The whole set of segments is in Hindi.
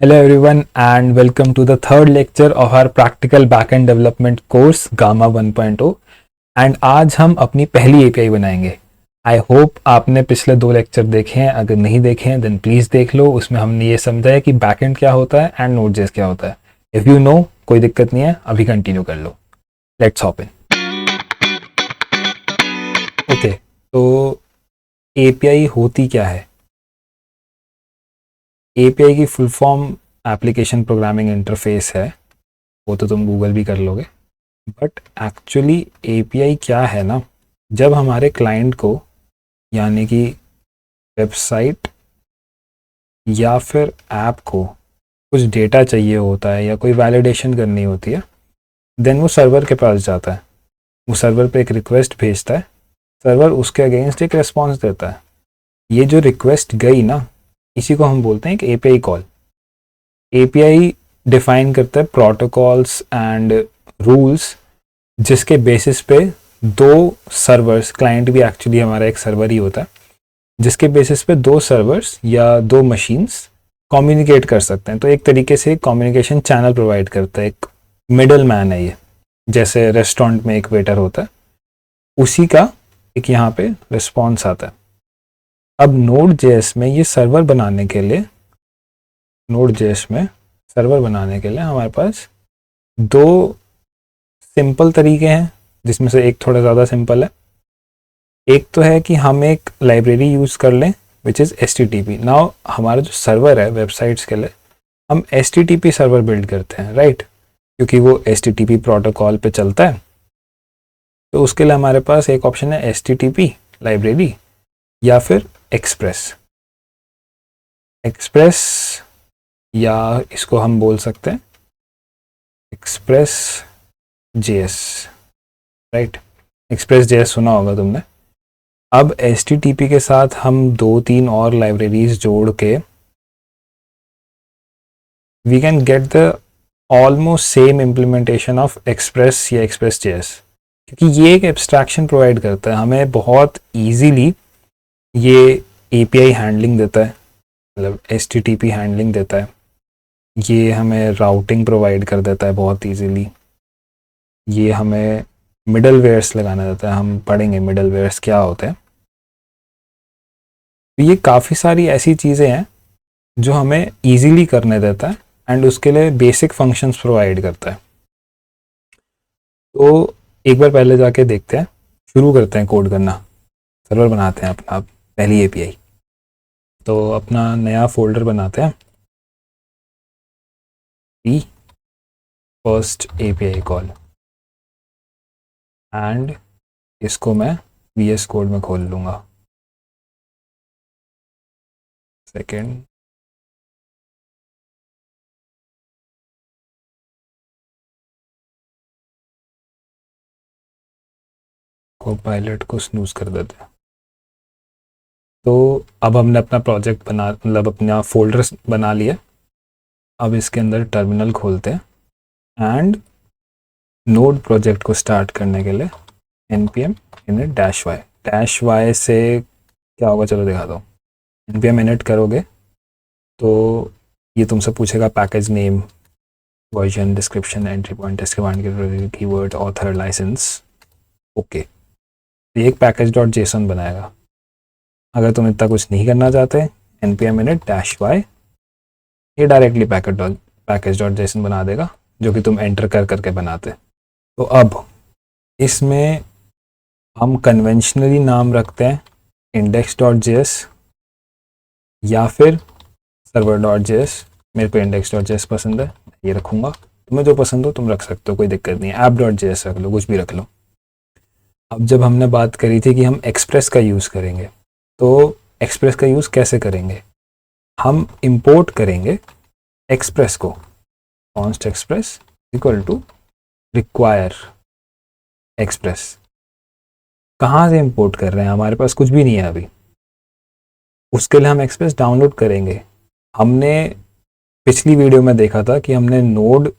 Hello everyone and welcome to the third lecture of our practical backend development course Gamma 1.0 and आज हम अपनी पहली API बनाएंगे। आई होप आपने पिछले 2 लेक्चर देखे हैं, अगर नहीं देखे हैं देन प्लीज़ देख लो। उसमें हमने ये समझा है कि बैकएंड क्या होता है एंड Node.js क्या होता है। इफ़ यू नो कोई दिक्कत नहीं है, अभी कंटिन्यू कर लो। Let's hop in. ओके, तो API होती क्या है? API की full form application programming interface है, वो तो तुम गूगल भी कर लोगे। बट एक्चुअली API क्या है ना, जब हमारे क्लाइंट को यानी कि वेबसाइट या फिर ऐप को कुछ डेटा चाहिए होता है या कोई वैलिडेशन करनी होती है, देन वो सर्वर के पास जाता है। वो सर्वर पे एक रिक्वेस्ट भेजता है, सर्वर उसके अगेंस्ट एक रिस्पॉन्स देता है। ये जो रिक्वेस्ट गई ना, इसी को हम बोलते हैं एक API कॉल। API डिफाइन करता है प्रोटोकॉल्स एंड रूल्स जिसके बेसिस पे दो सर्वर्स, क्लाइंट भी एक्चुअली हमारा एक सर्वर ही होता है, जिसके बेसिस पे दो सर्वर्स या दो मशीन्स कम्युनिकेट कर सकते हैं। तो एक तरीके से कम्युनिकेशन चैनल प्रोवाइड करता है, एक मिडल मैन है ये। जैसे रेस्टोरेंट में एक वेटर होता है, उसी का एक यहाँ पे रिस्पॉन्स आता है। अब Node.js में ये सर्वर बनाने के लिए, हमारे पास दो सिंपल तरीके हैं, जिसमें से एक थोड़ा ज़्यादा सिंपल है। एक तो है कि हम एक लाइब्रेरी यूज़ कर लें विच इज़ HTTP। नाउ हमारा जो सर्वर है वेबसाइट्स के लिए, हम HTTP सर्वर बिल्ड करते हैं, राइट? क्योंकि वो HTTP प्रोटोकॉल पे चलता है। तो उसके लिए हमारे पास एक ऑप्शन है HTTP लाइब्रेरी या फिर एक्सप्रेस। या इसको हम बोल सकते हैं express JS, right? Express JS सुना होगा तुमने। अब HTTP के साथ हम 2-3 और लाइब्रेरीज जोड़ के we can get the almost same implementation of express या एक्सप्रेस JS, क्योंकि ये एक एब्स्ट्रैक्शन प्रोवाइड करता है हमें बहुत ईजीली। ये API हैंडलिंग देता है, मतलब HTTP हैंडलिंग देता है। ये हमें राउटिंग प्रोवाइड कर देता है बहुत ईजीली। ये हमें मिडल वेयर्स लगाना देता है, हम पढ़ेंगे मिडल वेयर्स क्या होते हैं। तो ये काफ़ी सारी ऐसी चीज़ें हैं जो हमें ईजीली करने देता है एंड उसके लिए बेसिक फंक्शंस प्रोवाइड करता है। तो एक बार पहले जाके देखते हैं, शुरू करते हैं कोड करना, सर्वर बनाते हैं अपना पहली API। तो अपना नया फोल्डर बनाते हैं, फर्स्ट API कॉल, एंड इसको मैं VS कोड में खोल लूँगा। सेकेंड, को पायलट को स्नूज कर देते हैं। तो अब हमने अपना प्रोजेक्ट बना, मतलब अपना फोल्डर बना लिया। अब इसके अंदर टर्मिनल खोलते हैं एंड नोड प्रोजेक्ट को स्टार्ट करने के लिए npm init -y। -y से क्या होगा चलो दिखा दो। npm init करोगे तो ये तुमसे पूछेगा package name, version, description, entry point, test command, keyword, author, license. Okay, ये एक पैकेज .json बनाएगा। अगर तुम इतना कुछ नहीं करना चाहते, npm init -y ये डायरेक्टली पैकेज .json बना देगा, जो कि तुम एंटर कर करके बनाते। तो अब इसमें हम कन्वेंशनली नाम रखते हैं index.js या फिर server.js। मेरे को index.js पसंद है, ये रखूँगा। तुम्हें जो पसंद हो तुम रख सकते हो, कोई दिक्कत नहीं है। app.js रख लो, कुछ भी रख लो। अब जब हमने बात करी थी कि हम एक्सप्रेस का यूज़ करेंगे, तो एक्सप्रेस का यूज़ कैसे करेंगे? हम इंपोर्ट करेंगे एक्सप्रेस को, const express equal to require express. कहाँ से इंपोर्ट कर रहे हैं? हमारे पास कुछ भी नहीं है अभी। उसके लिए हम एक्सप्रेस डाउनलोड करेंगे। हमने पिछली वीडियो में देखा था कि हमने नोड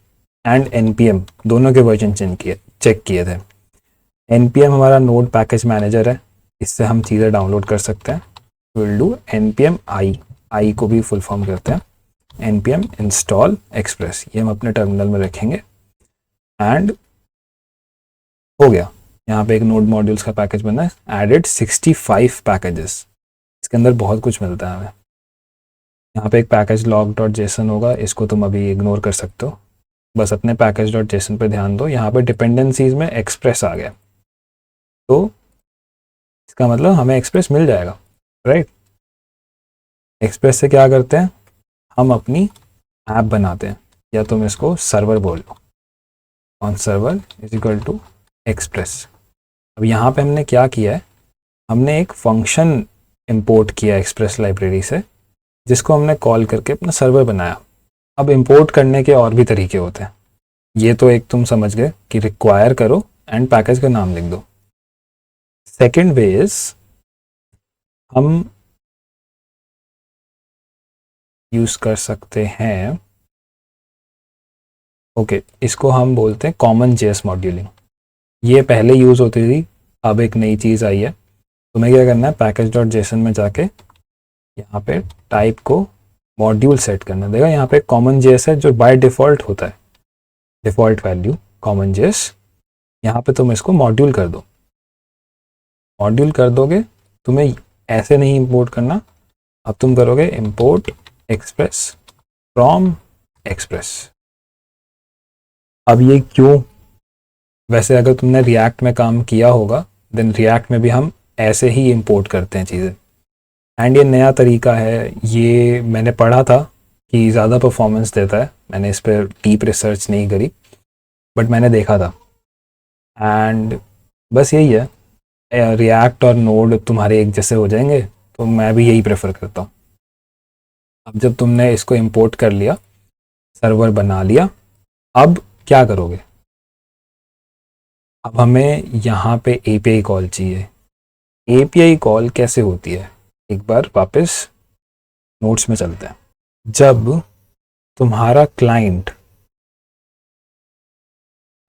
एंड npm दोनों के वर्जन चेक किए थे। npm हमारा नोड पैकेज मैनेजर है, इससे हम चीज़ें डाउनलोड कर सकते हैं। विल डू npm i को भी फुल फॉर्म करते हैं। npm install express, ये हम अपने टर्मिनल में रखेंगे एंड हो गया। यहाँ पे एक नोड मॉड्यूल्स का पैकेज बना है, एडेड 65 पैकेजेस, इसके अंदर बहुत कुछ मिलता है हमें। यहाँ पे एक पैकेज लॉग डॉट जेसन होगा, इसको तुम अभी इग्नोर कर सकते हो, बस अपने पैकेज डॉट जेसन पे ध्यान दो। यहाँ पे डिपेंडेंसीज में एक्सप्रेस आ गया, तो इसका मतलब हमें एक्सप्रेस मिल जाएगा, राइट। एक्सप्रेस से क्या करते हैं, हम अपनी ऐप बनाते हैं, या तुम इसको सर्वर बोल लो, on server is equal to express. अब यहाँ पे हमने क्या किया है, हमने एक फंक्शन इंपोर्ट किया एक्सप्रेस लाइब्रेरी से, जिसको हमने कॉल करके अपना सर्वर बनाया। अब इंपोर्ट करने के और भी तरीके होते हैं, ये तो एक तुम समझ गए कि रिक्वायर करो एंड पैकेज का नाम लिख दो। सेकेंड वे इज हम यूज कर सकते हैं, ओके, इसको हम बोलते हैं कॉमन जेएस मॉड्यूलिंग। ये पहले यूज होती थी, अब एक नई चीज़ आई है। तुम्हें क्या करना है, पैकेज डॉट जेसन में जाके यहाँ पे टाइप को मॉड्यूल सेट करना देगा। यहाँ पे कॉमन जेएस है जो बाय डिफ़ॉल्ट होता है, डिफ़ॉल्ट वैल्यू कॉमन जेएस। यहाँ पे तुम इसको मॉड्यूल कर दो। मॉड्यूल कर दोगे, तुम्हें ऐसे नहीं इंपोर्ट करना, अब तुम करोगे इंपोर्ट एक्सप्रेस फ्रॉम एक्सप्रेस। अब ये क्यों, वैसे अगर तुमने रिएक्ट में काम किया होगा देन रिएक्ट में भी हम ऐसे ही इंपोर्ट करते हैं चीज़ें, एंड ये नया तरीका है। ये मैंने पढ़ा था कि ज़्यादा परफॉर्मेंस देता है, मैंने इस पर डीप रिसर्च नहीं करी, बट मैंने देखा था। एंड बस यही है, रिएक्ट और नोड तुम्हारे एक जैसे हो जाएंगे, तो मैं भी यही प्रेफर करता हूँ। अब जब तुमने इसको इंपोर्ट कर लिया, सर्वर बना लिया, अब क्या करोगे, अब हमें यहाँ पे एपीआई कॉल चाहिए। एपीआई कॉल कैसे होती है, एक बार वापस नोट्स में चलते हैं। जब तुम्हारा क्लाइंट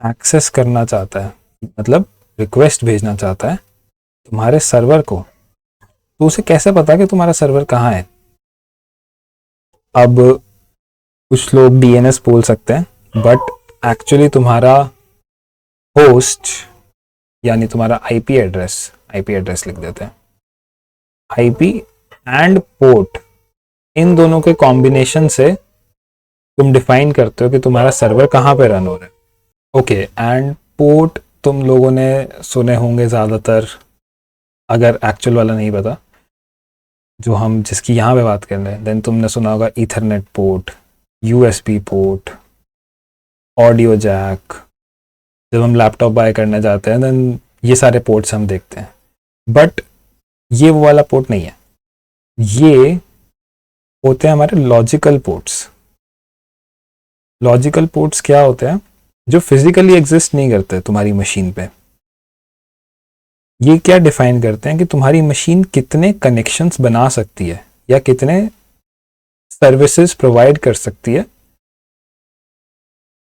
एक्सेस करना चाहता है, मतलब रिक्वेस्ट भेजना चाहता है तुम्हारे सर्वर को, तो उसे कैसे पता कि तुम्हारा सर्वर कहाँ है। अब कुछ लोग डीएनएस बोल सकते हैं, बट एक्चुअली तुम्हारा होस्ट यानी तुम्हारा आईपी एड्रेस लिख देते हैं। आईपी एंड पोर्ट, इन दोनों के कॉम्बिनेशन से तुम डिफाइन करते हो कि तुम्हारा सर्वर कहाँ पे रन हो रहा है। ओके, एंड पोर्ट तुम लोगों ने सुने होंगे ज़्यादातर, अगर एक्चुअल वाला नहीं पता, जो हम जिसकी यहाँ पे बात कर रहे हैं, देन तुमने सुना होगा ethernet port, USB port, audio jack. जब हम लैपटॉप बाय करने जाते हैं देन ये सारे पोर्ट्स हम देखते हैं, बट ये वो वाला पोर्ट नहीं है। ये होते हैं हमारे लॉजिकल पोर्ट्स। लॉजिकल पोर्ट्स क्या होते हैं, जो फिजिकली एग्जिस्ट नहीं करते तुम्हारी मशीन पे। ये क्या डिफाइन करते हैं कि तुम्हारी मशीन कितने कनेक्शंस बना सकती है या कितने सर्विसेज प्रोवाइड कर सकती है।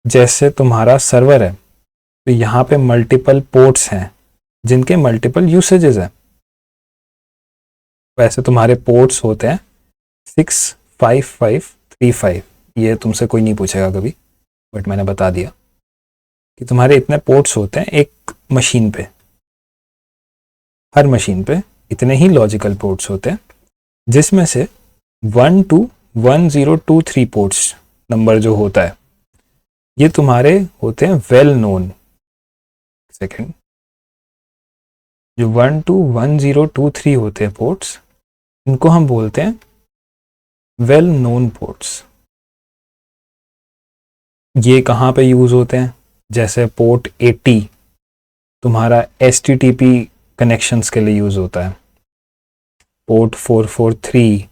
जैसे तुम्हारा सर्वर है, तो यहाँ पे मल्टीपल पोर्ट्स हैं जिनके मल्टीपल यूसेजेस हैं। वैसे तुम्हारे पोर्ट्स होते हैं 65535, ये तुमसे कोई नहीं पूछेगा कभी, बट मैंने बता दिया कि तुम्हारे इतने पोर्ट्स होते हैं एक मशीन पे। हर मशीन पे इतने ही लॉजिकल पोर्ट्स होते हैं, जिसमें से 1 to 1023 पोर्ट्स नंबर जो होता है, ये तुम्हारे होते हैं वेल नोन। सेकेंड, जो 1 to 1023 होते हैं पोर्ट्स, इनको हम बोलते हैं वेल नोन पोर्ट्स। ये कहाँ पे यूज़ होते हैं, जैसे पोर्ट 80 तुम्हारा HTTP कनेक्शंस के लिए यूज़ होता है। पोर्ट 443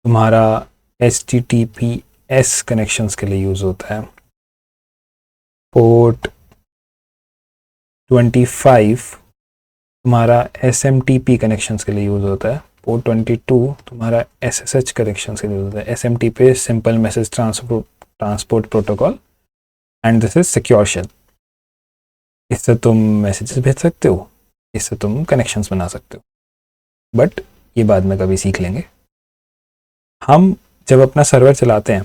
तुम्हारा HTTPS कनेक्शंस के लिए यूज़ होता है। पोर्ट 25 तुम्हारा SMTP कनेक्शंस के लिए यूज़ होता है। पोर्ट 22 तुम्हारा SSH कनेक्शंस के लिए यूज़ होता है। SMTP simple message transport protocol and this is secure shell. इससे तुम मैसेजेस भेज सकते हो, इससे तुम कनेक्शंस बना सकते हो, बट ये बाद में कभी सीख लेंगे। हम जब अपना सर्वर चलाते हैं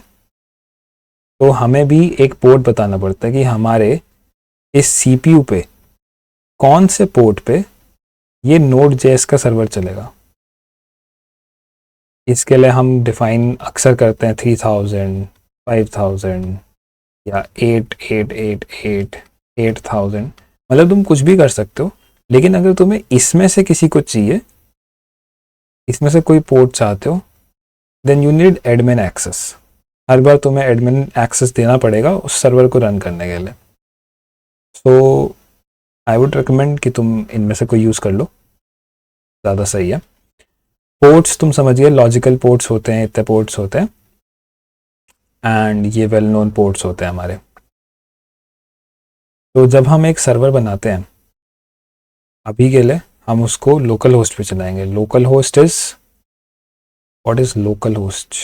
तो हमें भी एक पोर्ट बताना पड़ता है कि हमारे इस सीपीयू पे कौन से पोर्ट पे ये नोड जेएस का सर्वर चलेगा। इसके लिए हम डिफाइन अक्सर करते हैं 3000, 5000 या 8888, 8000, मतलब तुम कुछ भी कर सकते हो। लेकिन अगर तुम्हें इसमें से किसी को चाहिए, इसमें से कोई पोर्ट चाहते हो, then you need admin access. हर बार तुम्हें एडमिन एक्सेस देना पड़ेगा उस सर्वर को रन करने के लिए। सो आई वुड रिकमेंड कि तुम इनमें से कोई यूज़ कर लो, ज़्यादा सही है। पोर्ट्स तुम समझिए, लॉजिकल पोर्ट्स होते हैं, इतने पोर्ट्स होते हैं, एंड ये वेल नोन पोर्ट्स होते हैं हमारे। तो जब हम एक सर्वर बनाते हैं, अभी के लिए हम उसको लोकल होस्ट पे चलाएंगे। Local host is, what is local host?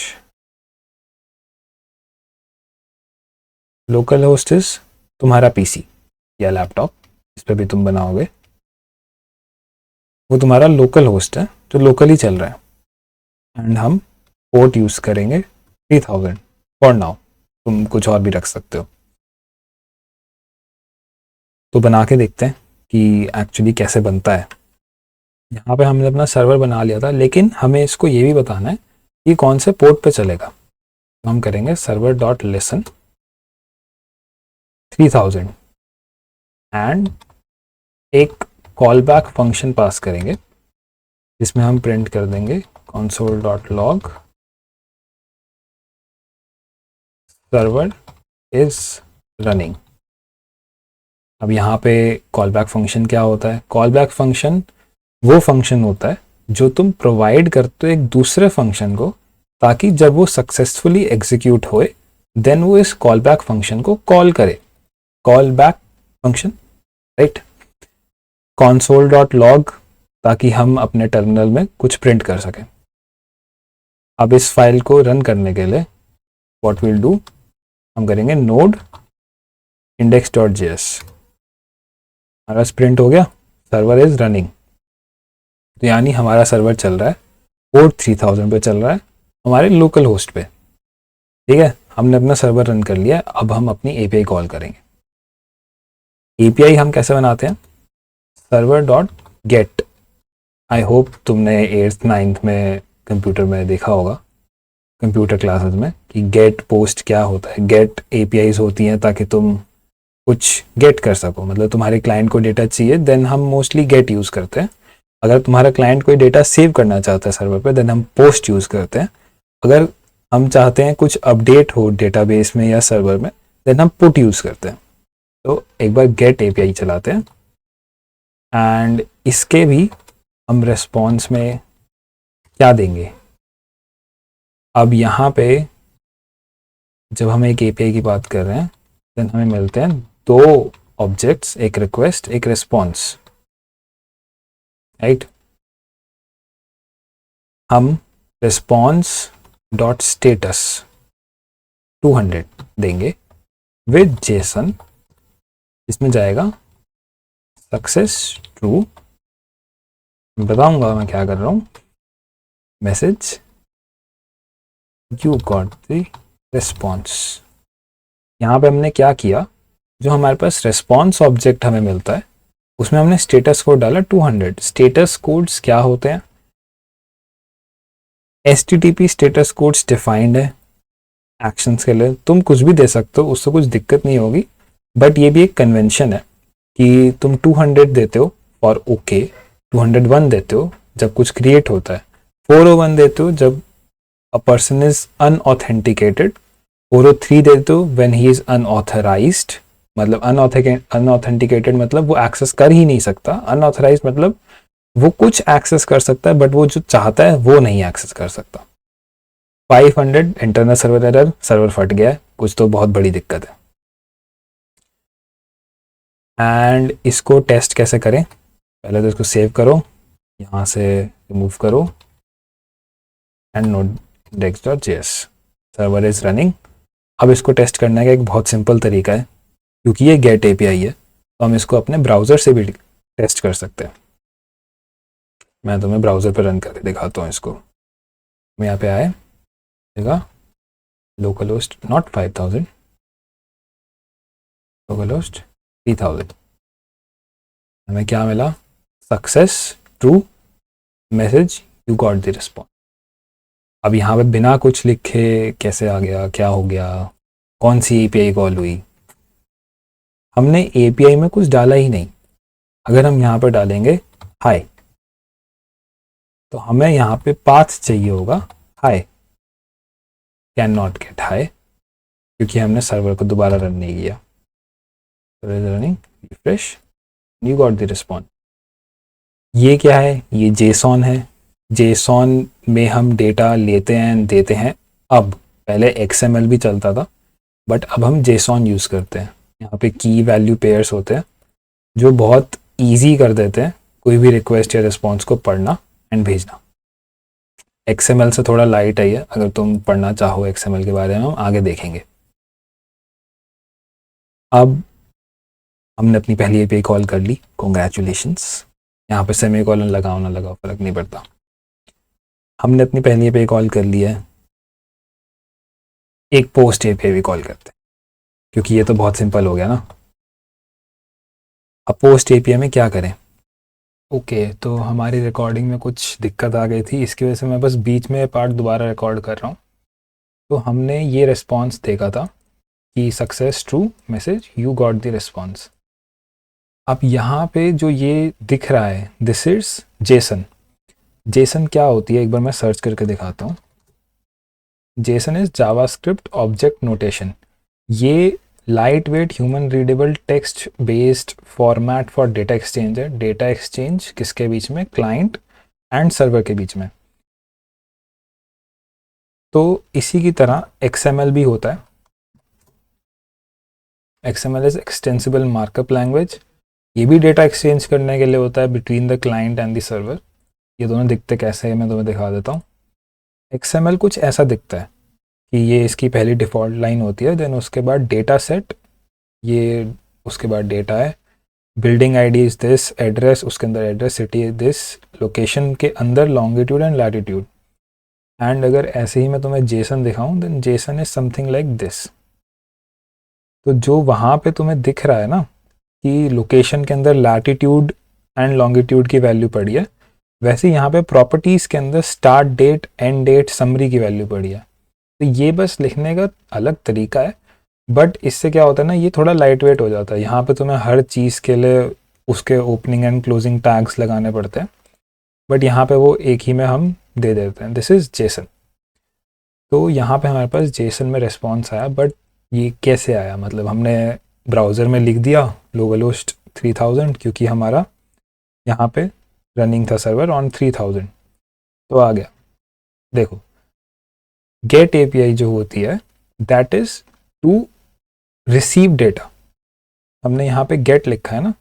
Local host is तुम्हारा पीसी या लैपटॉप, इस पे भी तुम बनाओगे, वो तुम्हारा लोकल होस्ट है जो लोकली चल रहा है। एंड हम पोर्ट यूज़ करेंगे 3000 फॉर नाउ, तुम कुछ और भी रख सकते हो। तो बना के देखते हैं कि एक्चुअली कैसे बनता है। यहाँ पे हमने अपना सर्वर बना लिया था, लेकिन हमें इसको ये भी बताना है कि कौन से पोर्ट पे चलेगा। तो हम करेंगे सर्वर डॉट लिसन 3000 एंड एक कॉल बैक फंक्शन पास करेंगे जिसमें हम प्रिंट कर देंगे console.log सर्वर इज रनिंग। अब यहाँ पे कॉल बैक फंक्शन क्या होता है? कॉल बैक फंक्शन वो फंक्शन होता है जो तुम प्रोवाइड करते हो एक दूसरे फंक्शन को, ताकि जब वो सक्सेसफुली एग्जीक्यूट होए देन वो इस कॉल बैक फंक्शन को कॉल करे। Call back function, right? console.log, ताकि हम अपने टर्मिनल में कुछ प्रिंट कर सकें। अब इस फाइल को रन करने के लिए व्हाट विल डू, हम करेंगे node index.js। हमारा प्रिंट हो गया, सर्वर इज रनिंग। तो यानी हमारा सर्वर चल रहा है, पोर्ट 3000 पे चल रहा है, हमारे लोकल होस्ट पे। ठीक है, हमने अपना सर्वर रन कर लिया। अब हम अपनी एपीआई कॉल करेंगे। एपीआई हम कैसे बनाते हैं? Server dot gate. I hope तुमने 8th 9th में कंप्यूटर में देखा होगा, कंप्यूटर क्लासेस में, कि गेट पोस्ट क्या होता है। गेट एपीआईज होती हैं ताकि तुम कुछ गेट कर सको, मतलब तुम्हारे क्लाइंट को डेटा चाहिए देन हम मोस्टली गेट यूज़ करते हैं। अगर तुम्हारा क्लाइंट कोई डेटा सेव करना चाहता है सर्वर पे देन हम पोस्ट यूज़ करते हैं। अगर हम चाहते हैं कुछ अपडेट हो डेटाबेस में या सर्वर में देन हम पुट यूज़ करते हैं। तो एक बार गेट एपीआई चलाते हैं एंड इसके भी हम रिस्पॉन्स में क्या देंगे। अब यहाँ पे जब हम एक एपीआई की बात कर रहे हैं देन हमें मिलते हैं दो ऑब्जेक्ट्स, एक रिक्वेस्ट एक रिस्पॉन्स, राइट? हम रिस्पॉन्स डॉट स्टेटस 200 देंगे विद जेसन, इसमें जाएगा सक्सेस ट्रू। बताऊंगा मैं क्या कर रहा हूँ। Message you got the response. यहाँ पे हमने क्या किया, जो हमारे पास रिस्पॉन्स ऑब्जेक्ट हमें मिलता है उसमें हमने स्टेटस कोड डाला 200। स्टेटस कोड्स क्या होते हैं? HTTP स्टेटस कोड्स डिफाइंड है एक्शंस के लिए। तुम कुछ भी दे सकते हो, उससे कुछ दिक्कत नहीं होगी, बट ये भी एक कन्वेंशन है कि तुम 200 देते हो फॉर ओके, 201 देते हो जब कुछ क्रिएट होता है, 401 देते हो जब अ पर्सन इज अनऑथेंटिकेटेड, 403 देते हो व्हेन ही इज अनऑथराइज्ड। मतलब अनऑथेंटिकेटेड मतलब वो एक्सेस कर ही नहीं सकता, अनऑथराइज्ड मतलब वो कुछ एक्सेस कर सकता है बट वो जो चाहता है वो नहीं एक्सेस कर सकता। 500 इंटरनल सर्वर एरर, सर्वर फट गया है, कुछ तो बहुत बड़ी दिक्कत है। एंड इसको टेस्ट कैसे करें? पहले तो इसको सेव करो, यहाँ से रिमूव करो and node.index.js server is running. अब इसको टेस्ट करने का एक बहुत सिंपल तरीका है, क्योंकि ये गेट एपीआई है तो हम इसको अपने ब्राउज़र से भी टेस्ट कर सकते हैं। मैं तुम्हें ब्राउज़र पर रन करके दिखाता हूँ इसको। हम यहाँ पे आए देगा local host not 5000, local host 3000। हमें क्या मिला? Success true message, you got the response. अब यहाँ पे बिना कुछ लिखे कैसे आ गया, क्या हो गया, कौन सी एपीआई कॉल हुई? हमने एपीआई में कुछ डाला ही नहीं। अगर हम यहाँ पर डालेंगे हाय, तो हमें यहाँ पे पाथ चाहिए होगा हाय, कैन नॉट गेट हाय, क्योंकि हमने सर्वर को दोबारा रन नहीं किया। Running, refresh, you got the response. ये क्या है? ये जेसॉन है। जेसॉन में हम डेटा लेते हैं देते हैं। अब पहले एक्सएमएल भी चलता था, बट अब हम जेसॉन यूज़ करते हैं। यहाँ पे की वैल्यू पेयर्स होते हैं जो बहुत ईजी कर देते हैं कोई भी रिक्वेस्ट या रिस्पॉन्स को पढ़ना एंड भेजना। एक्सएमएल से थोड़ा लाइट है ये, अगर तुम पढ़ना चाहो एक्सएमएल के बारे में हम आगे देखेंगे। अब हमने अपनी पहली एपीआई कॉल कर ली, कॉन्ग्रेचुलेशंस। यहाँ पे सेमीकोलन लगाओ ना लगाओ फर्क नहीं पड़ता। हमने अपनी पहली एपीआई कॉल कर ली है। एक पोस्ट एपीआई भी कॉल करते हैं, क्योंकि ये तो बहुत सिंपल हो गया ना। अब पोस्ट एपीआई में क्या करें? ओके, तो हमारी रिकॉर्डिंग में कुछ दिक्कत आ गई थी, इसकी वजह से मैं बस बीच में पार्ट दोबारा रिकॉर्ड कर रहा हूँ। तो हमने ये रिस्पॉन्स देखा था कि success true message, you got the response. अब यहाँ पे जो ये दिख रहा है, दिस इज जेसन। जेसन क्या होती है एक बार मैं सर्च करके दिखाता हूँ। JSON is JavaScript object notation. ये lightweight human readable text based format for data exchange है। डेटा एक्सचेंज किसके बीच में? क्लाइंट एंड सर्वर के बीच में। तो इसी की तरह XML भी होता है। XML is extensible markup language. ये भी डेटा एक्सचेंज करने के लिए होता है between the client and the server. ये दोनों दिखते कैसे हैं मैं तुम्हें दिखा देता हूँ। XML कुछ ऐसा दिखता है कि ये इसकी पहली डिफ़ॉल्ट लाइन होती है, देन उसके बाद डेटा सेट, ये उसके बाद डेटा है, building ID is this, address, उसके अंदर address, city is this, location के अंदर लॉन्गिट्यूड एंड लैटिट्यूड। एंड अगर ऐसे ही मैं तुम्हें जेसन दिखाऊं, then JSON is something like this. तो जो वहाँ पे तुम्हें दिख रहा है ना कि लोकेशन के अंदर लैटिट्यूड एंड लॉन्गिट्यूड की वैल्यू पड़ी है, वैसे यहाँ पे प्रॉपर्टीज़ के अंदर start date, end date, summary की वैल्यू पड़ी है। तो ये बस लिखने का अलग तरीका है, बट इससे क्या होता है ना, ये थोड़ा लाइट वेट हो जाता है। यहाँ पे तुम्हें हर चीज़ के लिए उसके ओपनिंग एंड क्लोजिंग टैग्स लगाने पड़ते हैं, बट यहाँ पे वो एक ही में हम दे देते हैं, दिस इज़ जेसन। तो यहाँ पे हमारे पास जेसन में रिस्पॉन्स आया, बट ये कैसे आया? मतलब हमने ब्राउज़र में लिख दिया लोकल होस्ट 3000, क्योंकि हमारा यहाँ पे रनिंग था सर्वर ऑन 3000, तो आ गया। देखो, गेट एपीआई जो होती है that is to receive data. हमने यहाँ पे गेट लिखा है ना,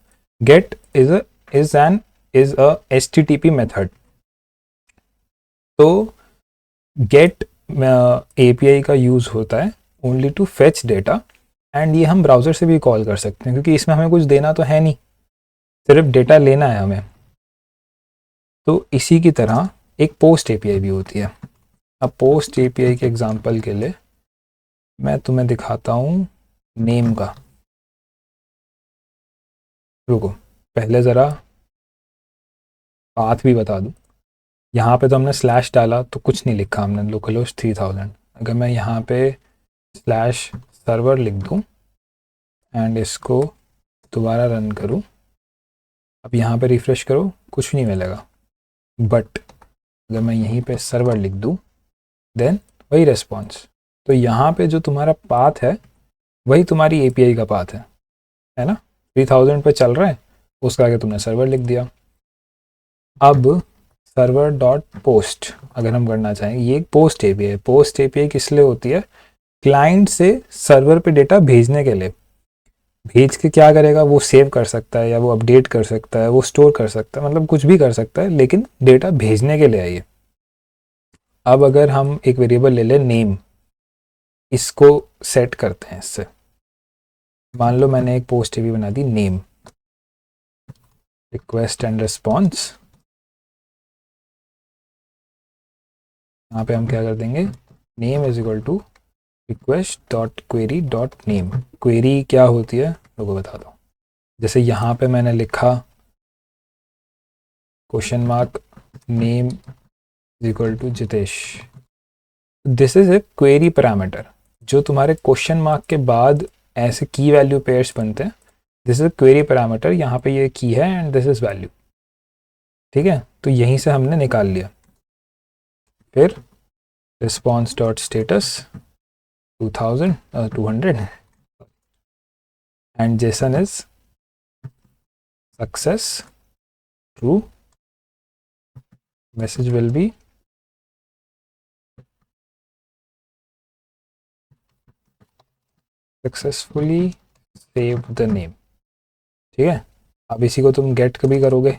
get is a HTTP method. तो गेट एपीआई का यूज़ होता है only to fetch data, and ये हम ब्राउज़र से भी कॉल कर सकते हैं, क्योंकि इसमें हमें कुछ देना तो है नहीं, सिर्फ डेटा लेना है हमें। तो इसी की तरह एक पोस्ट एपीआई भी होती है। अब पोस्ट एपीआई के एग्जांपल के लिए मैं तुम्हें दिखाता हूँ नेम का। रुको, पहले ज़रा पाथ भी बता दूँ। यहाँ पे तो हमने स्लैश डाला तो कुछ नहीं लिखा हमने, लोकल होस्ट 3000। अगर मैं यहाँ पे स्लैश सर्वर लिख दूँ एंड इसको दोबारा रन करूँ, अब यहाँ पे रिफ़्रेश करो, कुछ नहीं मिलेगा। बट अगर मैं यहीं पे सर्वर लिख दूँ, देन वही रिस्पॉन्स। तो यहाँ पे जो तुम्हारा पाथ है वही तुम्हारी एपीआई का पाथ है ना? 3000 पे चल रहा है, उसका आगे तुमने सर्वर लिख दिया। अब सर्वर डॉट पोस्ट अगर हम करना चाहें, ये एक पोस्ट एपीआई है। पोस्ट एपीआई किस लिए होती है? क्लाइंट से सर्वर पे डेटा भेजने के लिए। भेज के क्या करेगा? वो सेव कर सकता है, या वो अपडेट कर सकता है, वो स्टोर कर सकता है, मतलब कुछ भी कर सकता है, लेकिन डेटा भेजने के लिए आइए। अब अगर हम एक वेरिएबल ले लें नेम, इसको सेट करते हैं इससे। मान लो मैंने एक पोस्ट एपीआई बना दी नेम, रिक्वेस्ट एंड रिस्पॉन्स। यहाँ पे हम क्या कर देंगे? Name is equal to request dot query dot name. Query क्या होती है लोगों बता दो। जैसे यहाँ पे मैंने लिखा question mark name is equal to Jitesh, this is a query parameter. जो तुम्हारे क्वेश्चन मार्क के बाद ऐसे की वैल्यू पेयर्स बनते हैं, दिस इज क्वेरी पैरामीटर। यहाँ पे ये की है एंड दिस इज वैल्यू। ठीक है, तो यहीं से हमने निकाल लिया। फिर response dot status 200 and Jason is success true, message will be successfully save the name. ठीक है, अब इसी को तुम गेट कभी करोगे,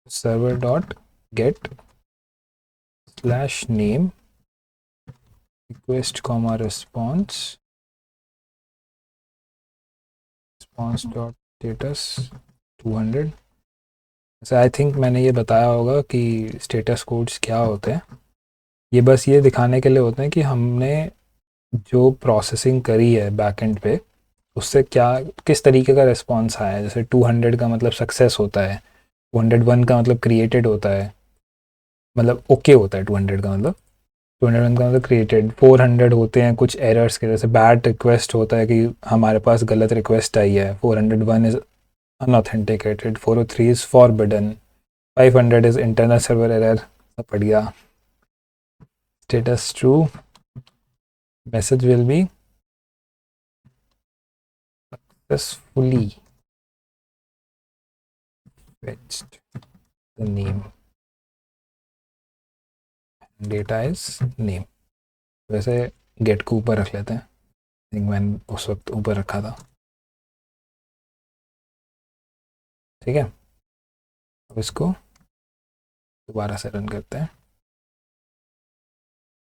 server dot gate slash name request comma response dot status 200। ऐसे आई थिंक मैंने ये बताया होगा कि स्टेटस कोड्स क्या होते हैं। ये बस ये दिखाने के लिए होते हैं कि हमने जो प्रोसेसिंग करी है बैकएंड पे उससे क्या किस तरीके का रिस्पॉन्स आया है। जैसे 200 का मतलब सक्सेस होता है, 201 का मतलब क्रिएटेड होता है, मतलब ओके होता है 200 का मतलब, 201 का मतलब क्रिएटेड। 400 होते हैं कुछ एरर्स के, जैसे बैड रिक्वेस्ट होता है कि हमारे पास गलत रिक्वेस्ट आई है। 401 is unauthenticated, 403 is forbidden, 500 is internal server error. सब पढ़ गया। Status true, message will be successfully fetched the name, data is name। वैसे गेट को ऊपर रख लेते हैं, थिंक मैंने उस वक्त ऊपर रखा था। ठीक है, अब इसको दोबारा से रन करते हैं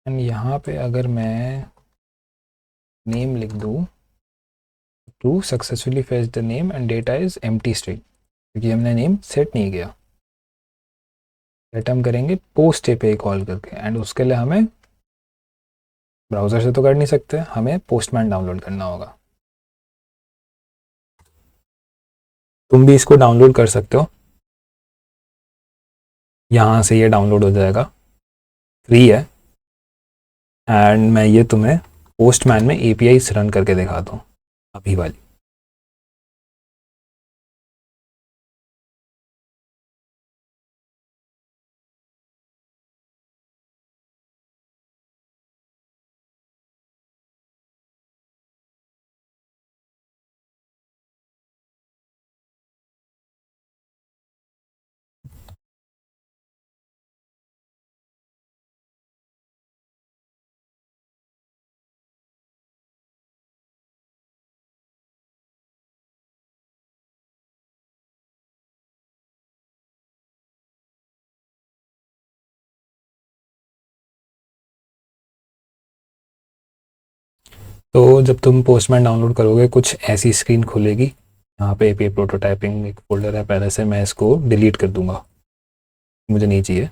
एंड यहाँ पे अगर मैं नेम लिख दूँ, to successfully fetch the name and data is empty string, क्योंकि हमने नेम सेट नहीं किया। सेट हम करेंगे पोस्ट एपीआई कॉल करके एंड उसके लिए हमें ब्राउज़र से तो कर नहीं सकते, हमें पोस्टमैन डाउनलोड करना होगा। तुम भी इसको डाउनलोड कर सकते हो, यहाँ से ये डाउनलोड हो जाएगा, फ्री है। एंड मैं ये तुम्हें पोस्टमैन में एपीआई रन करके दिखाता हूँ अभी वाली। तो जब तुम पोस्टमैन डाउनलोड करोगे कुछ ऐसी स्क्रीन खुलेगी। यहाँ पे एपीआई प्रोटोटाइपिंग एक फोल्डर है पहले से, मैं इसको डिलीट कर दूंगा, मुझे नहीं चाहिए।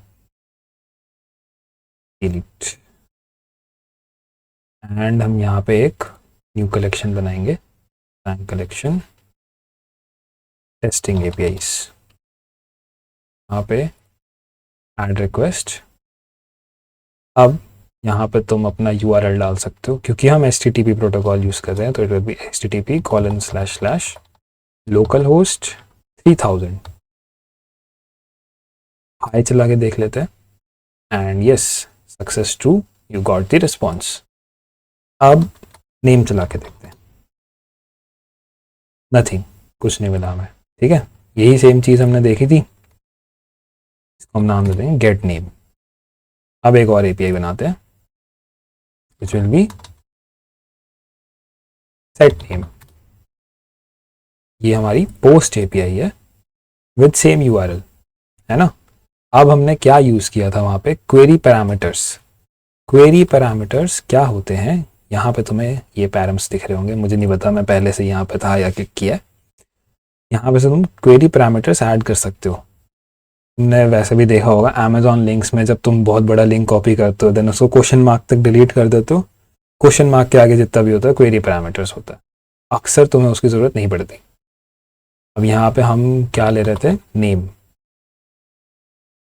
डिलीट एंड हम यहाँ पे एक न्यू कलेक्शन बनाएंगे, बैंक कलेक्शन टेस्टिंग एपीआईज। यहाँ पे ऐड रिक्वेस्ट। अब यहाँ पे तुम अपना यूआरएल डाल सकते हो, क्योंकि हम एचटीटीपी प्रोटोकॉल यूज़ कर रहे हैं तो it will be http://localhost 3000। High चला के देख लेते हैं and yes, success true, you got the response. अब नेम चला के देखते हैं, नथिंग, कुछ नहीं मिला हमें। ठीक है, यही सेम चीज़ हमने देखी थी, इसको हम नाम दे देंगे गेट नेम। अब एक और एपीआई बनाते हैं which will be set name। ये हमारी पोस्ट एपीआई है विद सेम यूआरएल, है ना। अब हमने क्या यूज़ किया था वहाँ पे, क्वेरी पैरामीटर्स। क्वेरी पैरामीटर्स क्या होते हैं, यहाँ पे तुम्हें ये पैराम्स दिख रहे होंगे, मुझे नहीं पता मैं पहले से यहाँ पे था या क्लिक किया। यहाँ पे से तुम क्वेरी पैरामीटर्स ऐड कर सकते हो। तुमने वैसे भी देखा होगा अमेजॉन लिंक्स में, जब तुम बहुत बड़ा लिंक कॉपी करते हो देन उसको क्वेश्चन मार्क तक डिलीट कर देते हो, क्वेश्चन मार्क के आगे जितना भी होता है क्वेरी पैरामीटर्स होता है, अक्सर तुम्हें उसकी ज़रूरत नहीं पड़ती। अब यहाँ पे हम क्या ले रहे थे, नेम।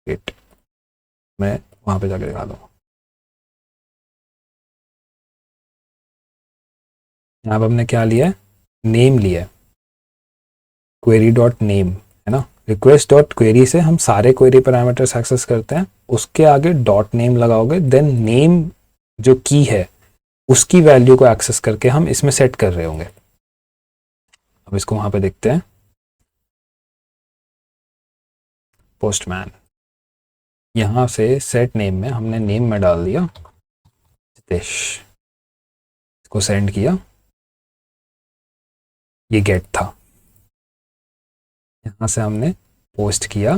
वेट, मैं वहाँ पे जाके दिखा दूँ। यहाँ पे हमने क्या लिया है, नेम लिया है, क्वेरी डॉट नेम है ना। रिक्वेस्ट डॉट क्वेरी से हम सारे क्वेरी पैरामीटर्स एक्सेस करते हैं, उसके आगे डॉट नेम लगाओगे, देन नेम जो की है उसकी वैल्यू को एक्सेस करके हम इसमें सेट कर रहे होंगे। अब इसको वहां पे देखते हैं, पोस्टमैन, यहां से सेट नेम में हमने नेम में डाल दिया जितेश, इसको सेंड किया, ये गेट था। यहां से हमने पोस्ट किया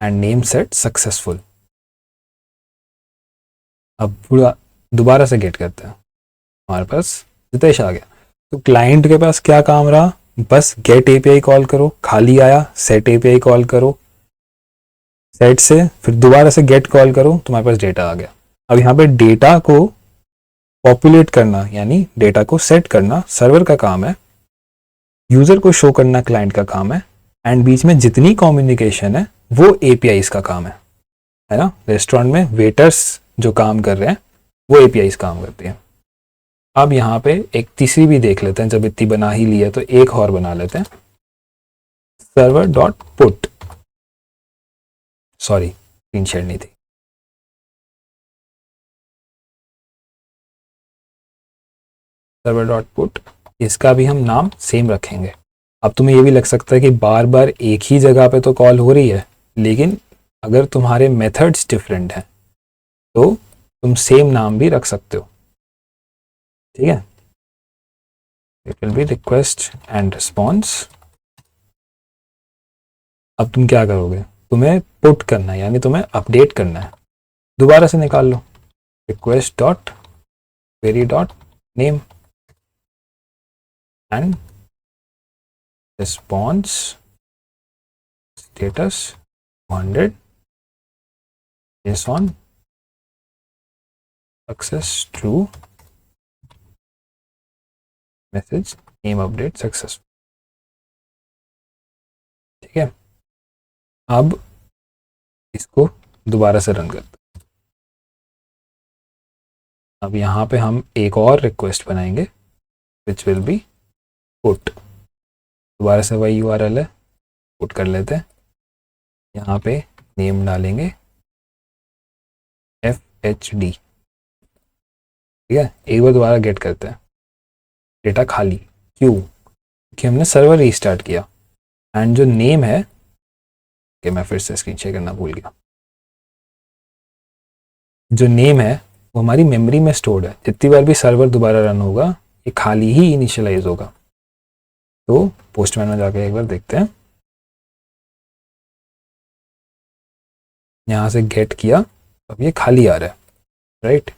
एंड नेम सेट सक्सेसफुल। अब पूरा दोबारा से गेट करते हैं, हमारे पास जितेश आ गया। तो क्लाइंट के पास क्या काम रहा, बस गेट एपीआई कॉल करो, खाली आया, सेट एपीआई कॉल करो, सेट से फिर दोबारा से गेट कॉल करो, तुम्हारे पास डेटा आ गया। अब यहाँ पे डेटा को पॉपुलेट करना यानी डेटा को सेट करना सर्वर का काम है, यूजर को शो करना क्लाइंट का काम है, एंड बीच में जितनी कम्युनिकेशन है वो एपीआईज का काम है ना। रेस्टोरेंट में वेटर्स जो काम कर रहे हैं वो एपीआईज काम करती हैं। अब यहाँ पे एक तीसरी भी देख लेते हैं, जब इतनी बना ही ली है तो एक और बना लेते हैं, server dot put, sorry screen share नहीं थी। सर्वर डॉट पुट, इसका भी हम नाम सेम रखेंगे। अब तुम्हें ये भी लग सकता है कि बार बार एक ही जगह पे तो कॉल हो रही है, लेकिन अगर तुम्हारे मेथड्स डिफरेंट हैं तो तुम सेम नाम भी रख सकते हो, ठीक है। It will be request and response. अब तुम क्या करोगे, तुम्हें पुट करना है यानी तुम्हें अपडेट करना है, दोबारा से निकाल लो, request dot query dot name and response status 100 JSON success true, message name update successful, ठीक है। अब इसको दोबारा से रन करते हैं। अब यहाँ पे हम एक और रिक्वेस्ट बनाएंगे विच विल बी पुट, दोबारा से वही यूआरएल है, पुट कर लेते हैं। यहाँ पे नेम डालेंगे FHD, ठीक है। एक बार दोबारा गेट करते हैं, डेटा खाली, क्यों, क्योंकि हमने सर्वर रीस्टार्ट किया, एंड जो नेम है कि मैं फिर से स्क्रीन शेयर करना भूल गया, जो नेम है वो हमारी मेमोरी में स्टोर्ड है, जितनी बार भी सर्वर दोबारा रन होगा ये खाली ही इनिशियलाइज होगा। तो पोस्टमैन में जाके एक बार देखते हैं, यहाँ से गेट किया, अब ये खाली आ रहा है, राइट।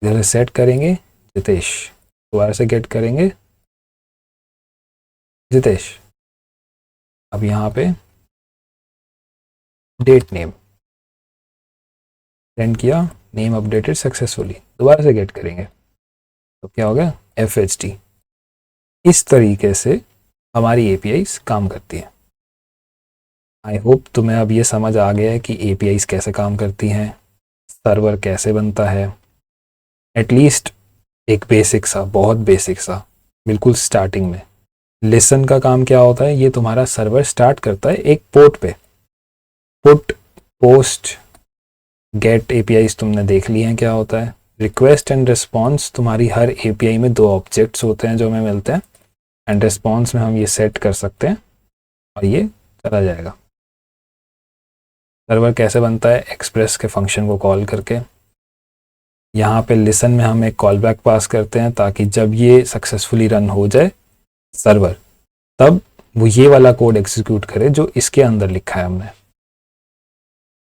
इधर से सेट करेंगे जितेश, दोबारा से गेट करेंगे जितेश। अब यहाँ पे डेट नेम सेंड किया, नेम अपडेटेड सक्सेसफुली, दोबारा से गेट करेंगे तो क्या हो गया FHD। इस तरीके से हमारी एपीआईज काम करती है। आई होप तुम्हें अब ये समझ आ गया है कि एपीआईज कैसे काम करती हैं, सर्वर कैसे बनता है, एटलीस्ट एक बेसिक सा, बहुत बेसिक सा, बिल्कुल स्टार्टिंग में। लिसन का काम क्या होता है, ये तुम्हारा सर्वर स्टार्ट करता है एक पोर्ट पे, पुट पोस्ट गेट एपीआईज तुमने देख ली हैं क्या होता है। रिक्वेस्ट एंड रिस्पॉन्स, तुम्हारी हर एपीआई में दो ऑब्जेक्ट्स होते हैं जो हमें मिलते हैं, एंड रिस्पॉन्स में हम ये सेट कर सकते हैं और ये चला जाएगा। सर्वर कैसे बनता है, एक्सप्रेस के फंक्शन को कॉल करके। यहाँ पे लिसन में हम एक कॉल बैक पास करते हैं ताकि जब ये सक्सेसफुली रन हो जाए सर्वर, तब वो ये वाला कोड एग्जीक्यूट करे जो इसके अंदर लिखा है हमने।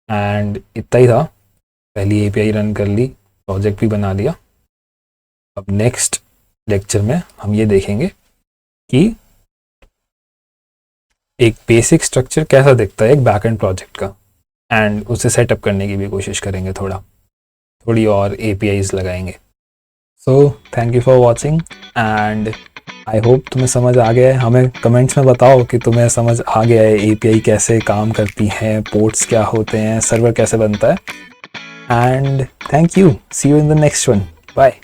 एंड इतना ही था, पहली एपीआई रन कर ली, प्रोजेक्ट भी बना लिया। अब नेक्स्ट लेक्चर में हम ये देखेंगे कि एक बेसिक स्ट्रक्चर कैसा दिखता है एक बैकएंड प्रोजेक्ट का, एंड उसे सेटअप करने की भी कोशिश करेंगे, थोड़ी और APIs लगाएंगे। So thank you for watching and I hope तुम्हें समझ आ गया है। हमें कमेंट्स में बताओ कि तुम्हें समझ आ गया है API कैसे काम करती हैं, पोर्ट्स क्या होते हैं, सर्वर कैसे बनता है। And thank you, see you in the next one, bye.